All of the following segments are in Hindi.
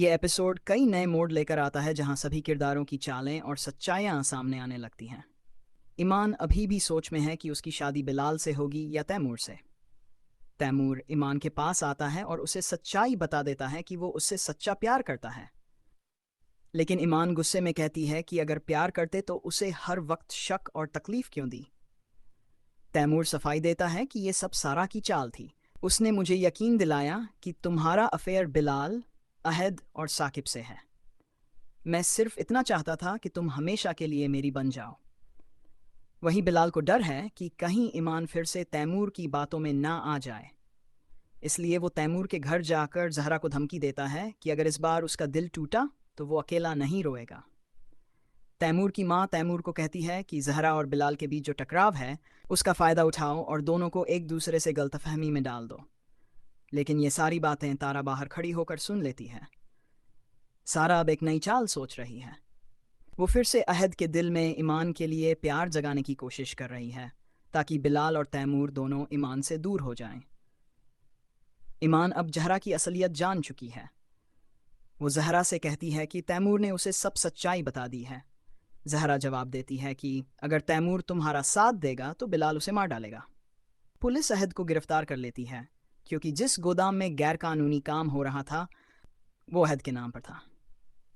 ये एपिसोड कई नए मोड़ लेकर आता है जहां सभी किरदारों की चालें और सच्चाइयां सामने आने लगती हैं। ईमान अभी भी सोच में है कि उसकी शादी बिलाल से होगी या तैमूर से। तैमूर ईमान के पास आता है और उसे सच्चाई बता देता है कि वो उससे सच्चा प्यार करता है। लेकिन ईमान गुस्से में कहती है कि अगर प्यार करते तो उसे हर वक्त शक और तकलीफ क्यों दी। तैमूर सफाई देता है कि ये सब सारा की चाल थी। उसने मुझे यकीन दिलाया कि तुम्हारा अफेयर बिलाल, अहद और साकिब से है। मैं सिर्फ इतना चाहता था कि तुम हमेशा के लिए मेरी बन जाओ। वहीं बिलाल को डर है कि कहीं ईमान फिर से तैमूर की बातों में ना आ जाए। इसलिए वो तैमूर के घर जाकर जहरा को धमकी देता है कि अगर इस बार उसका दिल टूटा तो वो अकेला नहीं रोएगा। तैमूर की माँ तैमूर को कहती है कि जहरा और बिलाल के बीच जो टकराव है उसका फ़ायदा उठाओ और दोनों को एक दूसरे से गलतफहमी में डाल दो। लेकिन ये सारी बातें तारा बाहर खड़ी होकर सुन लेती है। सारा अब एक नई चाल सोच रही है। वो फिर से अहद के दिल में ईमान के लिए प्यार जगाने की कोशिश कर रही है ताकि बिलाल और तैमूर दोनों ईमान से दूर हो जाएं। ईमान अब जहरा की असलियत जान चुकी है। वो जहरा से कहती है कि तैमूर ने उसे सब सच्चाई बता दी है। जहरा जवाब देती है कि अगर तैमूर तुम्हारा साथ देगा तो बिलाल उसे मार डालेगा। पुलिस अहद को गिरफ्तार कर लेती है क्योंकि जिस गोदाम में गैरकानूनी काम हो रहा था वो अहद के नाम पर था।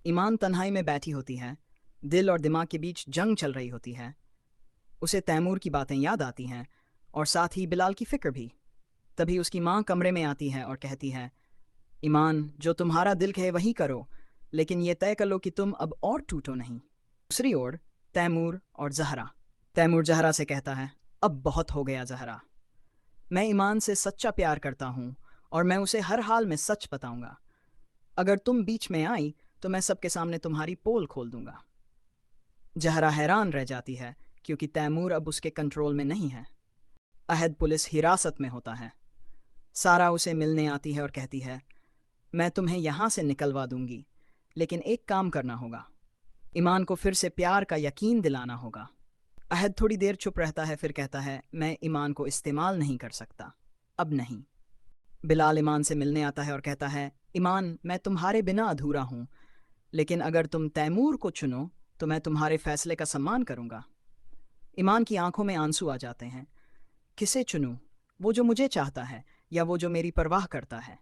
ईमान तन्हाई में बैठी होती है। दिल और दिमाग के बीच जंग चल रही होती है। उसे तैमूर की बातें याद आती हैं और साथ ही बिलाल की फिक्र भी। तभी उसकी माँ कमरे में आती है और कहती है, ईमान, जो तुम्हारा दिल कहे वही करो, लेकिन ये तय कर लो कि तुम अब और टूटो नहीं। दूसरी ओर तैमूर और जहरा। तैमूर जहरा से कहता है, अब बहुत हो गया जहरा। मैं ईमान से सच्चा प्यार करता हूँ और मैं उसे हर हाल में सच बताऊंगा। अगर तुम बीच में आई तो मैं सबके सामने तुम्हारी पोल खोल दूंगा। जहरा हैरान रह जाती है क्योंकि तैमूर अब उसके कंट्रोल में नहीं है। अहद पुलिस हिरासत में होता है। सारा उसे मिलने आती है और कहती है, मैं तुम्हें यहां से निकलवा दूंगी, लेकिन एक काम करना होगा। ईमान को फिर से प्यार का यकीन दिलाना होगा। अहद थोड़ी देर चुप रहता है, फिर कहता है, मैं ईमान को इस्तेमाल नहीं कर सकता, अब नहीं। बिलाल ईमान से मिलने आता है और कहता है, ईमान, मैं तुम्हारे बिना अधूरा हूं, लेकिन अगर तुम तैमूर को चुनो तो मैं तुम्हारे फैसले का सम्मान करूंगा। ईमान की आंखों में आंसू आ जाते हैं। किसे चुनूं, वो जो मुझे चाहता है या वो जो मेरी परवाह करता है।